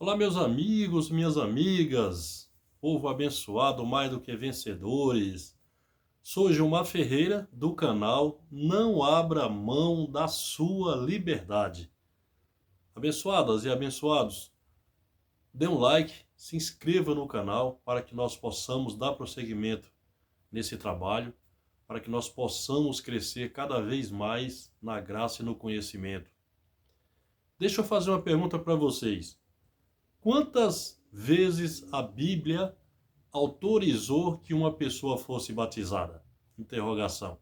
Olá, meus amigos, minhas amigas, povo abençoado mais do que vencedores. Sou Gilmar Ferreira, do canal Não Abra Mão da Sua Liberdade. Abençoadas e abençoados, dê um like, se inscreva no canal para que nós possamos dar prosseguimento nesse trabalho, para que nós possamos crescer cada vez mais na graça e no conhecimento. Deixa eu fazer uma pergunta para vocês. Quantas vezes a Bíblia autorizou que uma pessoa fosse batizada? Interrogação.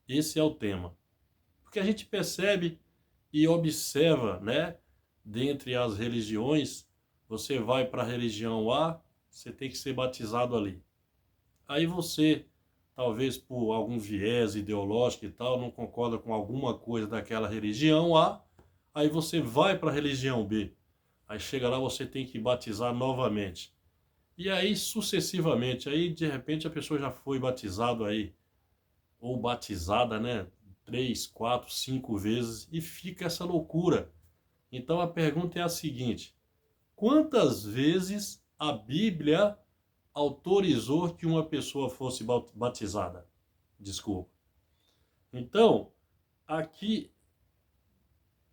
Esse é o tema. Porque a gente percebe e observa, né? Dentre as religiões, você vai para a religião A, você tem que ser batizado ali. Aí você, talvez por algum viés ideológico e tal, não concorda com alguma coisa daquela religião A, aí você vai para a religião B. Aí chega lá, você tem que batizar novamente. E aí, sucessivamente, aí de repente a pessoa já foi batizado aí, ou batizada, né? 3, 4, 5 vezes, e fica essa loucura. Então a pergunta é a seguinte: quantas vezes a Bíblia autorizou que uma pessoa fosse batizada? Desculpa. Então, aqui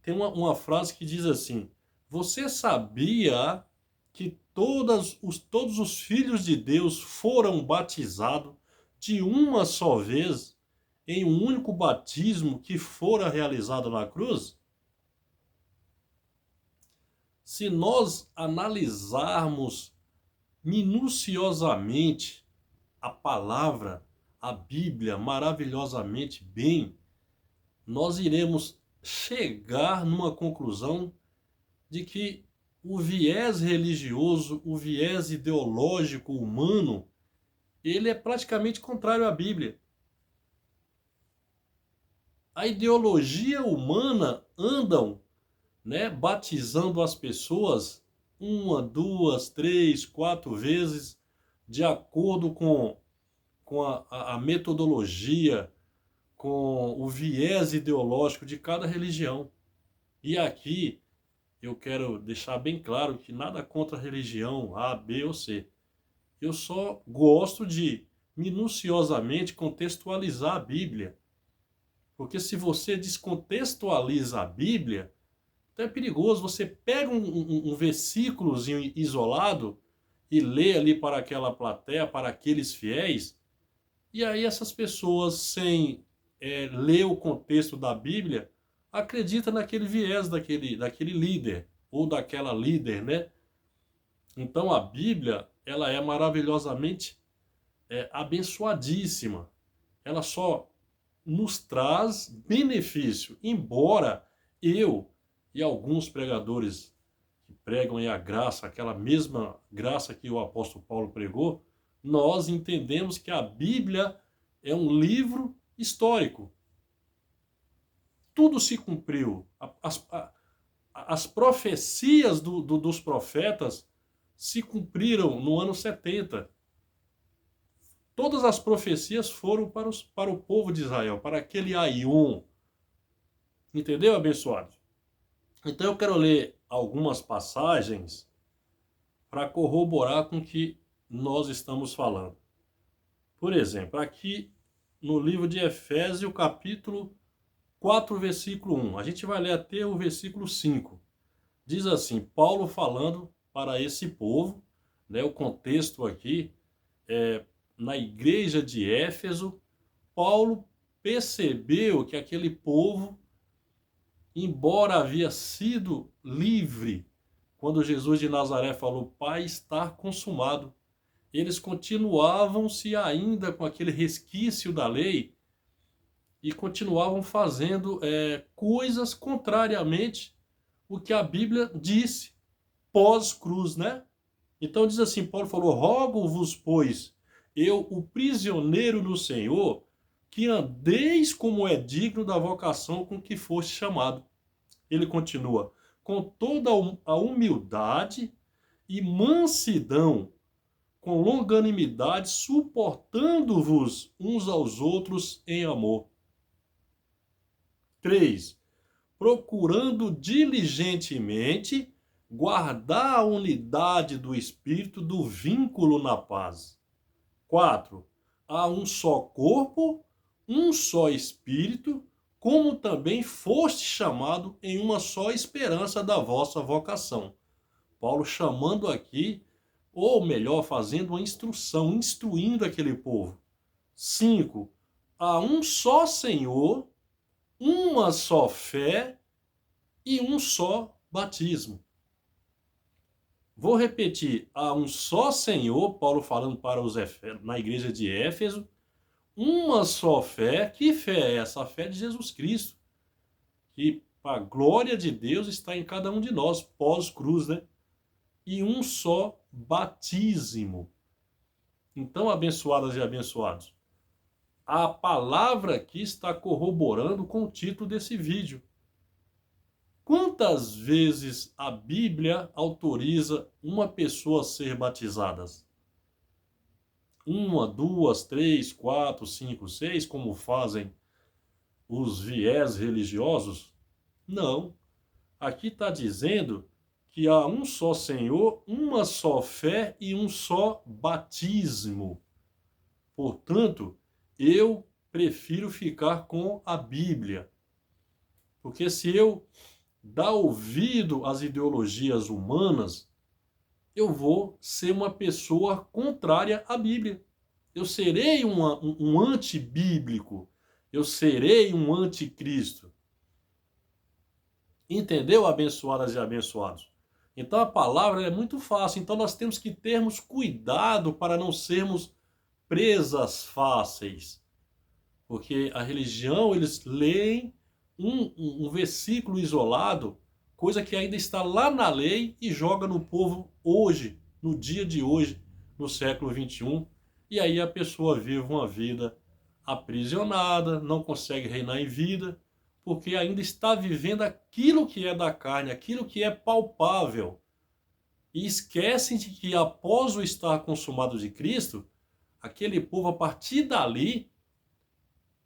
tem uma frase que diz assim: você sabia que todos os filhos de Deus foram batizados de uma só vez, em um único batismo que fora realizado na cruz? Se nós analisarmos minuciosamente a palavra, a Bíblia, maravilhosamente bem, nós iremos chegar numa conclusão de que o viés religioso, o viés ideológico humano, ele é praticamente contrário à Bíblia. A ideologia humana andam, né, batizando as pessoas uma, duas, três, quatro vezes, de acordo com a metodologia, com o viés ideológico de cada religião. E aqui eu quero deixar bem claro que nada contra a religião A, B ou C. Eu só gosto de minuciosamente contextualizar a Bíblia. Porque se você descontextualiza a Bíblia, então é perigoso. Você pega um versículozinho isolado e lê ali para aquela plateia, para aqueles fiéis, e aí essas pessoas, sem ler o contexto da Bíblia, acreditam naquele viés daquele líder, ou daquela líder, né? Então a Bíblia, ela é maravilhosamente abençoadíssima. Ela só nos traz benefício, embora eu e alguns pregadores que pregam a graça, aquela mesma graça que o apóstolo Paulo pregou, nós entendemos que a Bíblia é um livro histórico. Tudo se cumpriu. As profecias dos profetas se cumpriram no ano 70. Todas as profecias foram para o povo de Israel, para aquele Aion. Entendeu, abençoado? Então eu quero ler algumas passagens para corroborar com o que nós estamos falando. Por exemplo, aqui no livro de Efésios, capítulo 4, versículo 1. A gente vai ler até o versículo 5. Diz assim, Paulo falando para esse povo, né, o contexto aqui é na igreja de Éfeso. Paulo percebeu que aquele povo, embora havia sido livre, quando Jesus de Nazaré falou, Pai, está consumado, eles continuavam-se ainda com aquele resquício da lei e continuavam fazendo coisas contrariamente o que a Bíblia disse pós-cruz, né? Então diz assim, Paulo falou, rogo-vos, pois, eu, o prisioneiro no Senhor, que andeis como é digno da vocação com que foste chamado. Ele continua, com toda a humildade e mansidão, com longanimidade, suportando-vos uns aos outros em amor. 3. Procurando diligentemente guardar a unidade do Espírito do vínculo na paz. 4. Há um só corpo, um só Espírito, como também foste chamado em uma só esperança da vossa vocação. Paulo chamando aqui, ou melhor, fazendo uma instrução, instruindo aquele povo. 5. Há um só Senhor, uma só fé e um só batismo. Vou repetir, há um só Senhor, Paulo falando para os na igreja de Éfeso, uma só fé. Que fé é essa? A fé de Jesus Cristo, que a glória de Deus está em cada um de nós, pós-cruz, né? E um só batismo. Então, abençoadas e abençoados, a palavra aqui está corroborando com o título desse vídeo. Quantas vezes a Bíblia autoriza uma pessoa a ser batizada? 1, 2, 3, 4, 5, 6, como fazem os viés religiosos? Não. Aqui está dizendo que há um só Senhor, uma só fé e um só batismo. Portanto, eu prefiro ficar com a Bíblia. Porque se eu dar ouvido às ideologias humanas, eu vou ser uma pessoa contrária à Bíblia. Eu serei um antibíblico. Eu serei um anticristo. Entendeu, abençoadas e abençoados? Então a palavra é muito fácil. Então nós temos que termos cuidado para não sermos presas fáceis. Porque a religião, eles leem um versículo isolado, coisa que ainda está lá na lei, e joga no povo hoje, no dia de hoje, no século 21. E aí a pessoa vive uma vida aprisionada, não consegue reinar em vida, porque ainda está vivendo aquilo que é da carne, aquilo que é palpável. E esquecem de que após o estar consumado de Cristo, aquele povo, a partir dali,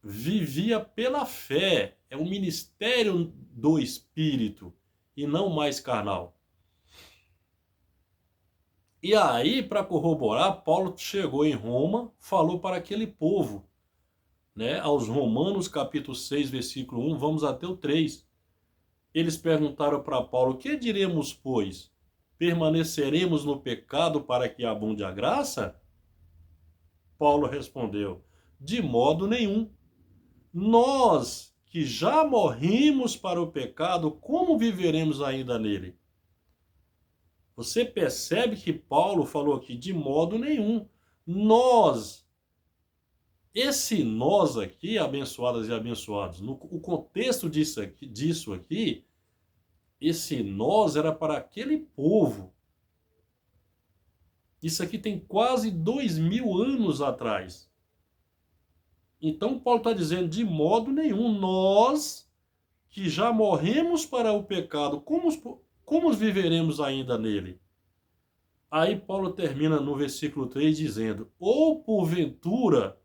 vivia pela fé. É um ministério do Espírito e não mais carnal. E aí, para corroborar, Paulo chegou em Roma, falou para aquele povo, né, aos Romanos capítulo 6, versículo 1, vamos até o 3. Eles perguntaram para Paulo: que diremos, pois? Permaneceremos no pecado para que abunde a graça? Paulo respondeu: de modo nenhum. Nós que já morrimos para o pecado, como viveremos ainda nele? Você percebe que Paulo falou aqui de modo nenhum. Nós. Esse nós aqui, abençoadas e abençoados, o contexto disso aqui, esse nós era para aquele povo. Isso aqui tem quase 2000 anos atrás. Então Paulo está dizendo, de modo nenhum, nós que já morremos para o pecado, como viveremos ainda nele? Aí Paulo termina no versículo 3 dizendo: ou porventura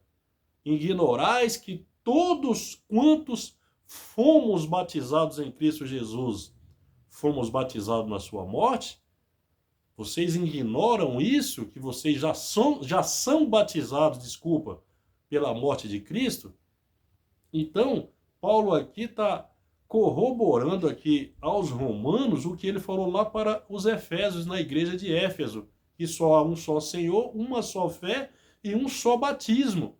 ignorais que todos quantos fomos batizados em Cristo Jesus, fomos batizados na sua morte? Vocês ignoram isso, que vocês já são batizados, pela morte de Cristo? Então, Paulo aqui está corroborando aqui aos romanos o que ele falou lá para os efésios, na igreja de Éfeso, que só há um só Senhor, uma só fé e um só batismo.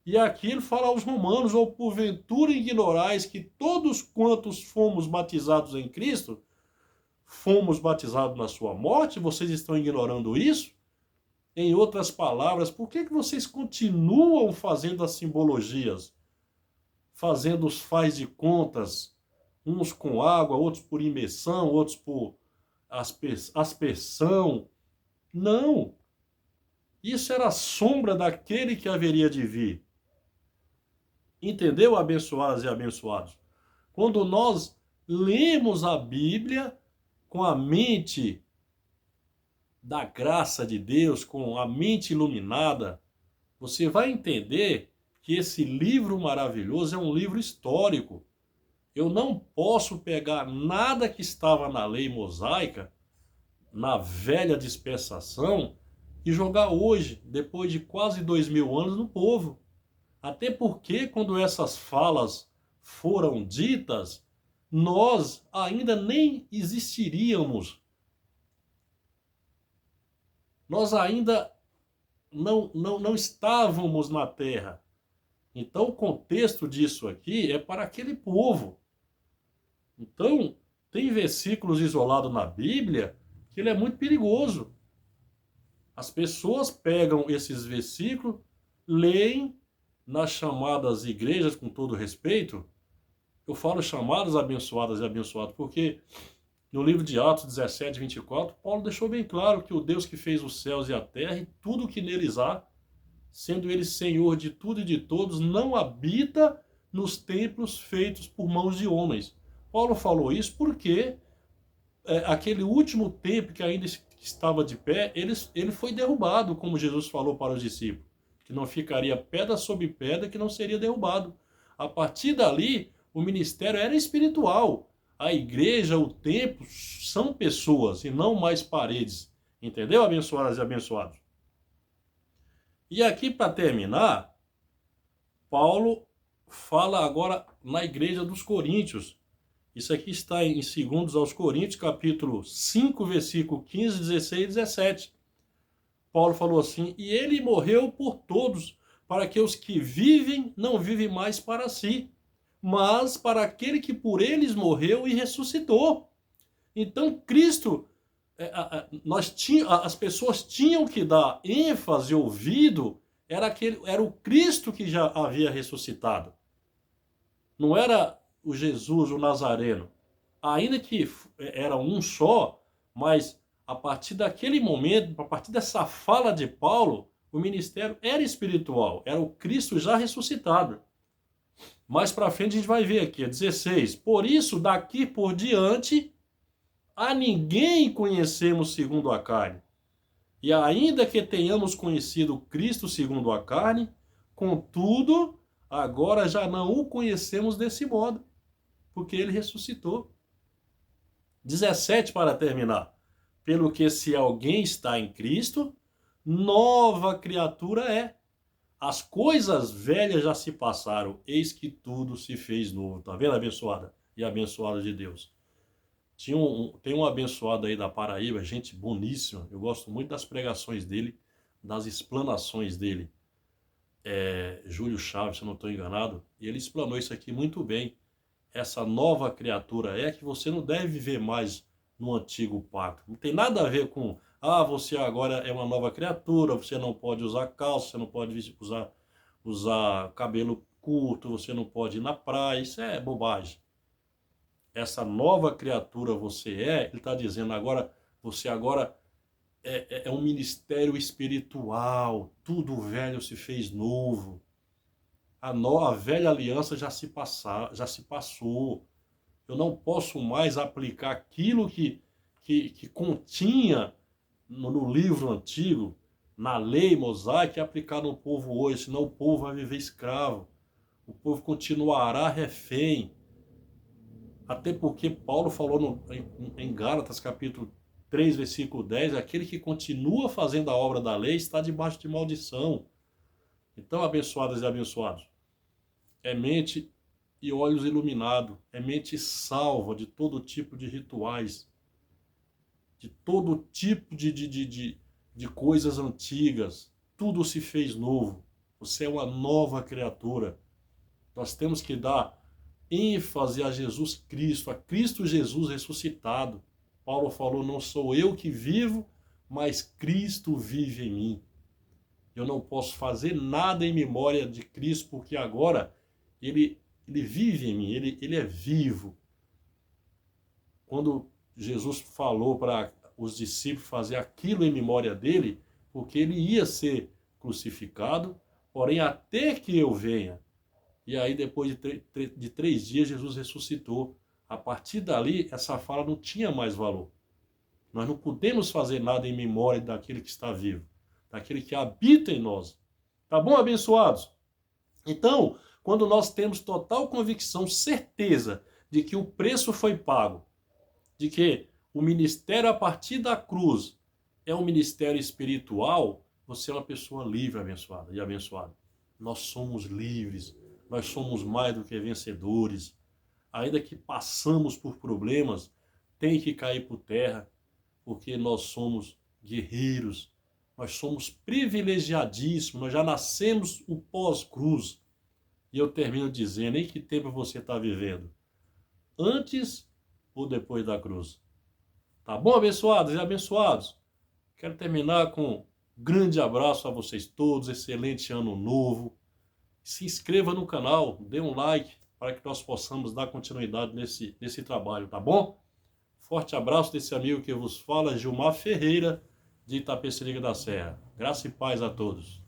E aqui ele fala aos romanos: ou porventura ignorais que todos quantos fomos batizados em Cristo, fomos batizados na sua morte? Vocês estão ignorando isso? Em outras palavras, por que vocês continuam fazendo as simbologias? Fazendo os faz de contas, uns com água, outros por imersão, outros por aspersão. Não! Isso era a sombra daquele que haveria de vir. Entendeu, abençoadas e abençoados? Quando nós lemos a Bíblia com a mente da graça de Deus, com a mente iluminada, você vai entender que esse livro maravilhoso é um livro histórico. Eu não posso pegar nada que estava na lei mosaica na velha dispensação e jogar hoje, depois de quase 2000 anos, no povo. Até porque, quando essas falas foram ditas, nós ainda nem existiríamos. Nós ainda não estávamos na terra. Então, o contexto disso aqui é para aquele povo. Então, tem versículos isolados na Bíblia que ele é muito perigoso. As pessoas pegam esses versículos, leem nas chamadas igrejas, com todo respeito. Eu falo chamadas abençoadas e abençoados, porque no livro de Atos 17, 24, Paulo deixou bem claro que o Deus que fez os céus e a terra e tudo o que neles há, sendo ele Senhor de tudo e de todos, não habita nos templos feitos por mãos de homens. Paulo falou isso porque aquele último templo que ainda estava de pé, ele foi derrubado, como Jesus falou para os discípulos, que não ficaria pedra sobre pedra, que não seria derrubado. A partir dali, o ministério era espiritual. A igreja, o templo, são pessoas e não mais paredes. Entendeu, abençoadas e abençoados? E aqui, para terminar, Paulo fala agora na igreja dos Coríntios. Isso aqui está em 2 aos Coríntios, capítulo 5, versículo 15, 16 e 17. Paulo falou assim: e ele morreu por todos, para que os que vivem não vivem mais para si, mas para aquele que por eles morreu e ressuscitou. Então, Cristo, as pessoas tinham que dar ênfase e ouvido, era o Cristo que já havia ressuscitado. Não era o Jesus, o Nazareno. Ainda que era um só, mas a partir daquele momento, a partir dessa fala de Paulo, o ministério era espiritual, era o Cristo já ressuscitado. Mais para frente a gente vai ver aqui, 16. Por isso, daqui por diante, a ninguém conhecemos segundo a carne. E ainda que tenhamos conhecido Cristo segundo a carne, contudo, agora já não o conhecemos desse modo, porque ele ressuscitou. 17 para terminar. Pelo que se alguém está em Cristo, nova criatura é. As coisas velhas já se passaram, eis que tudo se fez novo. Tá vendo, abençoada e abençoada de Deus? Tem um abençoado aí da Paraíba, gente boníssima. Eu gosto muito das pregações dele, das explanações dele. Júlio Chaves, se eu não estou enganado. E ele explanou isso aqui muito bem. Essa nova criatura é que você não deve viver mais no antigo pacto. Não tem nada a ver com, você agora é uma nova criatura, você não pode usar calça, você não pode usar cabelo curto, você não pode ir na praia. Isso é bobagem. Essa nova criatura ele está dizendo agora, você agora é um ministério espiritual, tudo velho se fez novo. A velha aliança já se passou. Eu não posso mais aplicar aquilo que continha no livro antigo, na lei mosaica, e aplicar no povo hoje, senão o povo vai viver escravo. O povo continuará refém. Até porque Paulo falou em Gálatas, capítulo 3, versículo 10, aquele que continua fazendo a obra da lei está debaixo de maldição. Então, abençoadas e abençoados, é mente e olhos iluminados, é mente salva de todo tipo de rituais, de todo tipo de coisas antigas. Tudo se fez novo. Você é uma nova criatura. Nós temos que dar ênfase a Jesus Cristo, a Cristo Jesus ressuscitado. Paulo falou, não sou eu que vivo, mas Cristo vive em mim. Eu não posso fazer nada em memória de Cristo, porque agora ele vive em mim, ele é vivo. Quando Jesus falou para os discípulos fazer aquilo em memória dele, porque ele ia ser crucificado, porém até que eu venha. E aí depois de 3 dias Jesus ressuscitou. A partir dali, essa fala não tinha mais valor. Nós não podemos fazer nada em memória daquele que está vivo, daquele que habita em nós. Tá bom, abençoados? Então, quando nós temos total convicção, certeza de que o preço foi pago, de que o ministério a partir da cruz é um ministério espiritual, você é uma pessoa livre, abençoada e abençoada. Nós somos livres, nós somos mais do que vencedores. Ainda que passamos por problemas, tem que cair por terra, porque nós somos guerreiros, nós somos privilegiadíssimos, nós já nascemos o pós-cruz. E eu termino dizendo, em que tempo você está vivendo? Antes ou depois da cruz? Tá bom, abençoados e abençoados? Quero terminar com um grande abraço a vocês todos, excelente ano novo. Se inscreva no canal, dê um like para que nós possamos dar continuidade nesse trabalho, tá bom? Forte abraço desse amigo que vos fala, Gilmar Ferreira, de Itapecerica da Serra. Graça e paz a todos.